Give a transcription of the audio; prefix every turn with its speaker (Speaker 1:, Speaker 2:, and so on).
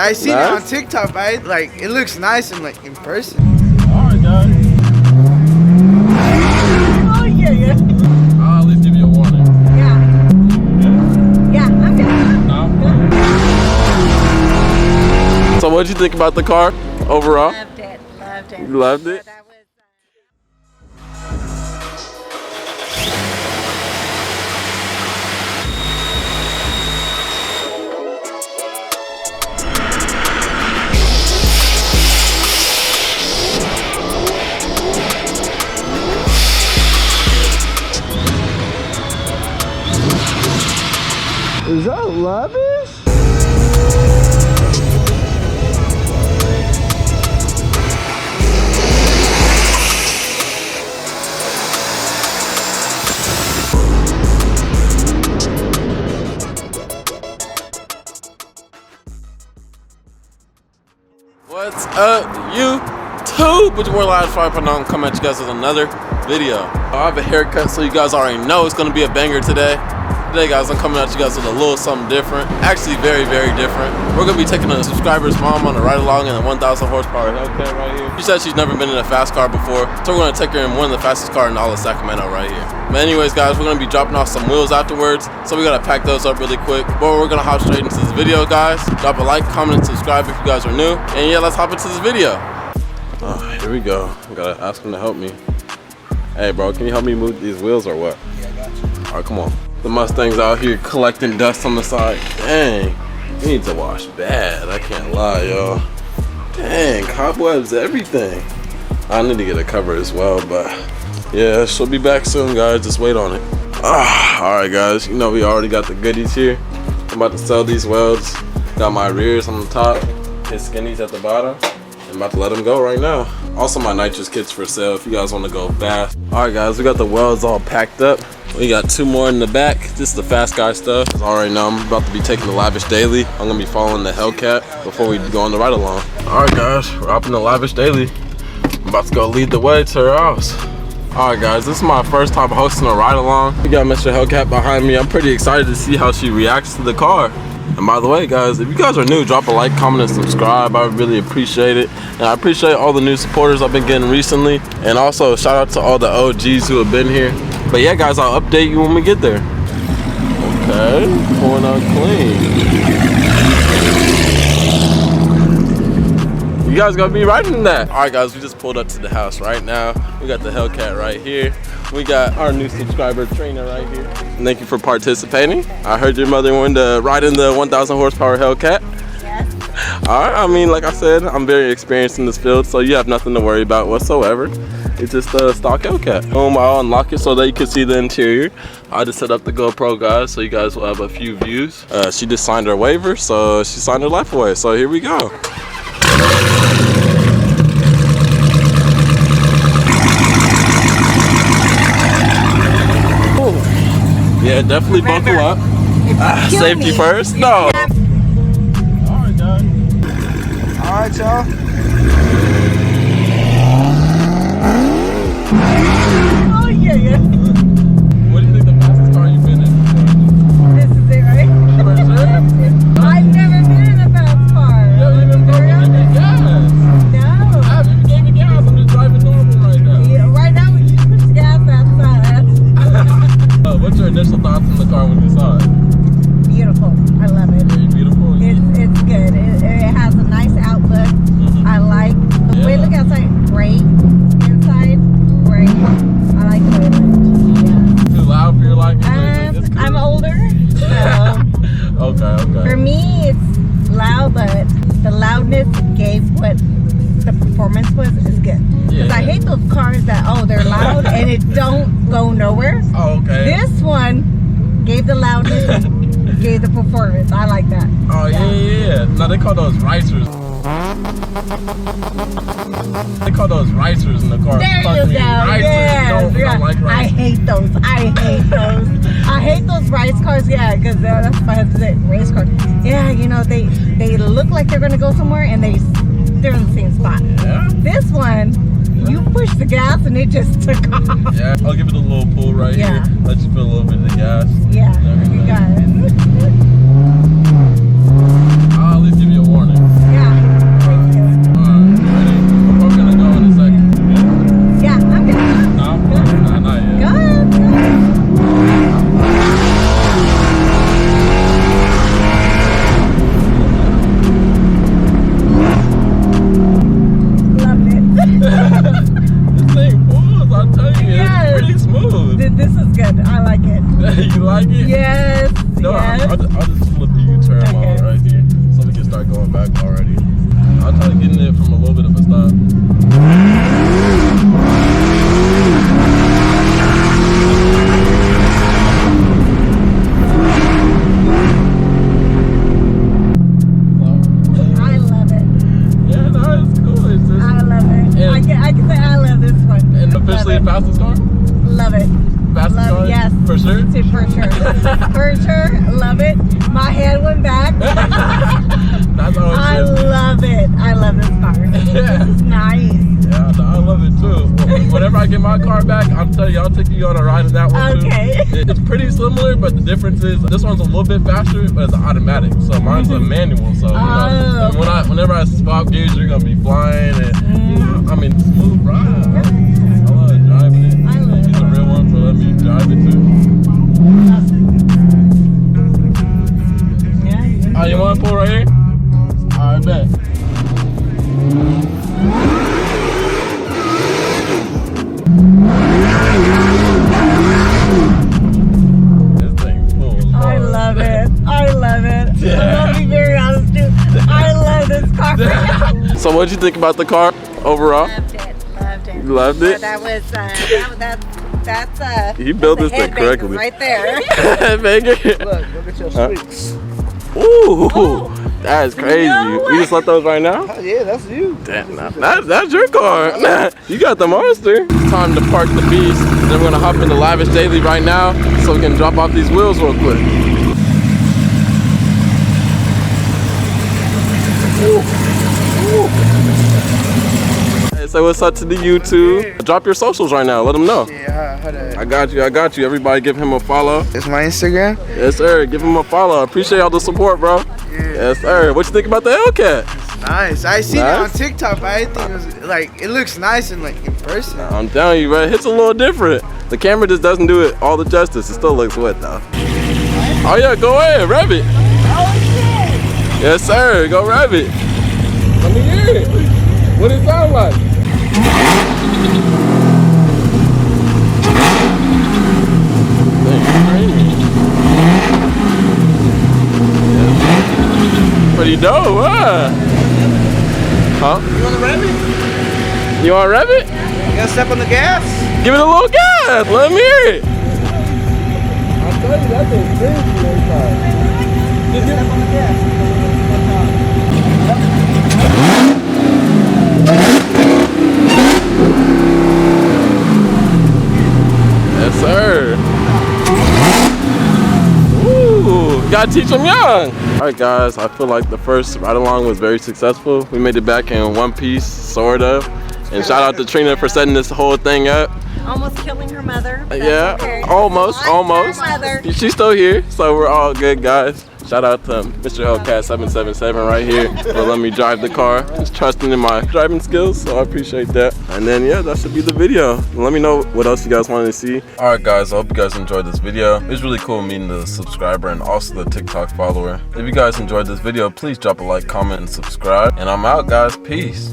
Speaker 1: I seen it on TikTok, right? Like, it looks nice in like in person.
Speaker 2: Alright, guys.
Speaker 3: Oh, yeah.
Speaker 2: I'll at least give you a warning.
Speaker 3: Yeah. Yeah, I'm good.
Speaker 2: No? So what'd you think about the car overall?
Speaker 3: Loved it.
Speaker 2: You loved it?
Speaker 3: That was,
Speaker 1: Is that lavish?
Speaker 2: What's up, YouTube? With your boy Live Tripod on, come at you guys with another video. I have a haircut, so you guys already know it's gonna be a banger today. Today, guys, I'm coming at you guys with a little something different. Actually, very, very different. We're gonna be taking a subscriber's mom on a ride along in a 1,000 horsepower Hellcat right here. She said she's never been in a fast car before, so we're gonna take her in one of the fastest cars in all of Sacramento right here. But anyways, guys, we're gonna be dropping off some wheels afterwards, so we gotta pack those up really quick. But we're gonna hop straight into this video, guys. Drop a like, comment, and subscribe if you guys are new. And yeah, let's hop into this video. Oh, here we go. I gotta ask him to help me. Hey, bro, can you help me move these wheels or what?
Speaker 1: Yeah, I got you.
Speaker 2: All right, come on. The Mustang's out here collecting dust on the side. Dang, we need to wash bad. I can't lie, y'all. Dang, cobwebs, everything. I need to get a cover as well, but yeah, she'll be back soon, guys. Just wait on it. All right, guys. You know we already got the goodies here. I'm about to sell these welds. Got my rears on the top, his skinnies at the bottom. I'm about to let them go right now. Also, my nitrous kits for sale if you guys want to go fast. All right, guys, we got the welds all packed up. We got 2 more in the back. This is the fast guy stuff. As already know, I'm about to be taking the Lavish Daily. I'm gonna be following the Hellcat before we go on the ride along. All right, guys, we're up in the Lavish Daily. I'm about to go lead the way to her house. All right, guys, this is my first time hosting a ride along. We got Mr. Hellcat behind me. I'm pretty excited to see how she reacts to the car. And by the way, guys, if you guys are new, drop a like, comment, and subscribe. I would really appreciate it. And I appreciate all the new supporters I've been getting recently. And also, shout out to all the OGs who have been here. But yeah, guys, I'll update you when we get there. Okay, pulling out clean. You guys gonna be riding that. All right, guys, we just pulled up to the house right now. We got the Hellcat right here. We got our new subscriber, Trina, right here. Thank you for participating. I heard your mother wanted to ride in the 1,000 horsepower Hellcat.
Speaker 3: yes.
Speaker 2: All right, I mean, like I said, I'm very experienced in this field, so you have nothing to worry about whatsoever. It's just a stock Hellcat. Boom, I'll unlock it so that you can see the interior. I just set up the GoPro, guys, so you guys will have a few views. She just signed her waiver, so she signed her life away. So here we go. Yeah, definitely buckle up. Safety
Speaker 3: me.
Speaker 2: first? No. Alright, guys.
Speaker 1: Alright, y'all.
Speaker 3: Oh, yeah.
Speaker 2: What do you think the fastest car you've been in?
Speaker 3: This is it, right?
Speaker 2: For sure?
Speaker 3: I've never been in a fast car.
Speaker 2: You haven't even gave me gas.
Speaker 3: No.
Speaker 2: I haven't even gave me gas. I'm just driving normal right now.
Speaker 3: Yeah, right now, when you push the gas, that's fast.
Speaker 2: What's your initial thoughts on the car when you saw it?
Speaker 3: Beautiful. I love it.
Speaker 2: Very beautiful.
Speaker 3: It's good. It has a nice outlook. I like the way it looks outside. Gray. Inside, gray. I like the way it looks. Yeah.
Speaker 2: Too loud for your liking? It's cool.
Speaker 3: I'm older, so
Speaker 2: Okay.
Speaker 3: for me it's loud, but the loudness gave what the performance was is good. Because I hate those cars that they're loud and it don't go nowhere.
Speaker 2: Oh, okay.
Speaker 3: This one gave the loudness, gave the performance. I like that.
Speaker 2: Oh yeah. No, they call those ricers. They call those ricers in the car.
Speaker 3: There you go.
Speaker 2: Ricers. You don't like ricers.
Speaker 3: I hate those. I hate those race cars. Yeah, because that's why race cars. Yeah, you know they look like they're gonna go somewhere and they're in the same spot.
Speaker 2: Yeah.
Speaker 3: This one, you push the gas and it just took off.
Speaker 2: Yeah. I'll give it a little pull right here. Let you feel a little bit of the gas.
Speaker 3: Yeah. You got it.
Speaker 2: I'll at least give you a warning. I'll just flip the U-turn mode right here so we can start going back already. I'll try to get in it from a little bit of a stop.
Speaker 3: I love it.
Speaker 2: Yeah, no, it's cool. It's just,
Speaker 3: I love it. I can say I love this one.
Speaker 2: and officially the fastest car?
Speaker 3: Love it.
Speaker 2: Fastest
Speaker 3: Love
Speaker 2: car?
Speaker 3: it, yes.
Speaker 2: For sure?
Speaker 3: For sure. For sure. Love it. My head went back.
Speaker 2: That's how
Speaker 3: I
Speaker 2: it is.
Speaker 3: love it. I love this car.
Speaker 2: Yeah.
Speaker 3: This is nice.
Speaker 2: Yeah, I love it too. Whenever I get my car back, I'm telling you, I'll take you on a ride in that one too.
Speaker 3: Okay.
Speaker 2: It's pretty similar, but the difference is this one's a little bit faster, but it's an automatic. So mine's a manual. So you know, and whenever I swap gears, you're gonna be flying, and you know, I mean, smooth ride. I love driving it.
Speaker 3: I love
Speaker 2: He's a real one for letting me drive it too.
Speaker 3: Yeah.
Speaker 2: Oh, you want to pull right here? All right, bet. This thing's cool.
Speaker 3: I love it. I love it.
Speaker 2: Yeah.
Speaker 3: I'm gonna be very honest, dude. I love this car.
Speaker 2: So what'd you think about the car overall?
Speaker 3: Loved it. Loved it.
Speaker 2: You loved it?
Speaker 3: That was that's
Speaker 2: You built this
Speaker 3: that's a
Speaker 2: thing
Speaker 3: head banger
Speaker 2: correctly.
Speaker 3: right there.
Speaker 2: Banger.
Speaker 1: Look at your sweets.
Speaker 2: Ooh, that is crazy.
Speaker 3: No
Speaker 2: You just left those right now?
Speaker 1: Oh, yeah, that's you.
Speaker 2: Damn, that's your car. You got the monster. Time to park the beast. Then we're gonna hop into Lavish Daily right now so we can drop off these wheels real quick. Hey, say what's up to the YouTube. Drop your socials right now. Let them know.
Speaker 1: Yeah, hold on.
Speaker 2: I got you. Everybody give him a follow.
Speaker 1: It's my Instagram.
Speaker 2: Yes, sir. Give him a follow. I appreciate all the support, bro.
Speaker 1: Yeah.
Speaker 2: Yes, sir. What you think about the Hellcat?
Speaker 1: Nice. I seen it on
Speaker 2: Nice.
Speaker 1: TikTok, but I think it was like it looks nice and like in person.
Speaker 2: I'm telling you, bro, it hits a little different. The camera just doesn't do it all the justice. It still looks wet, though. Oh, yeah, go ahead. Rev it.
Speaker 3: Oh shit!
Speaker 2: Yes, sir. Go rev it. Let me hear it. What it sound like? Pretty dope, huh? Huh?
Speaker 1: You wanna rev it?
Speaker 2: You wanna rev it?
Speaker 1: You gotta step on the gas?
Speaker 2: Give it a little gas. Let me hear it.
Speaker 1: I'll tell you, that thing's crazy inside. Just step on the gas.
Speaker 2: Yes, sir. Ooh, gotta teach them young. All right, guys, I feel like the first ride along was very successful. We made it back in one piece, sort of. And shout out to Trina for setting this whole thing up.
Speaker 3: Almost killing her mother. That's
Speaker 2: Yeah,
Speaker 3: okay.
Speaker 2: almost.
Speaker 3: Her mother.
Speaker 2: She's still here, so we're all good, guys. Shout out to Mr. Hellcat 777 right here for letting me drive the car. Just trusting in my driving skills, so I appreciate that. And then, yeah, that should be the video. Let me know what else you guys wanted to see. All right, guys, I hope you guys enjoyed this video. It was really cool meeting the subscriber and also the TikTok follower. If you guys enjoyed this video, please drop a like, comment, and subscribe. And I'm out, guys. Peace.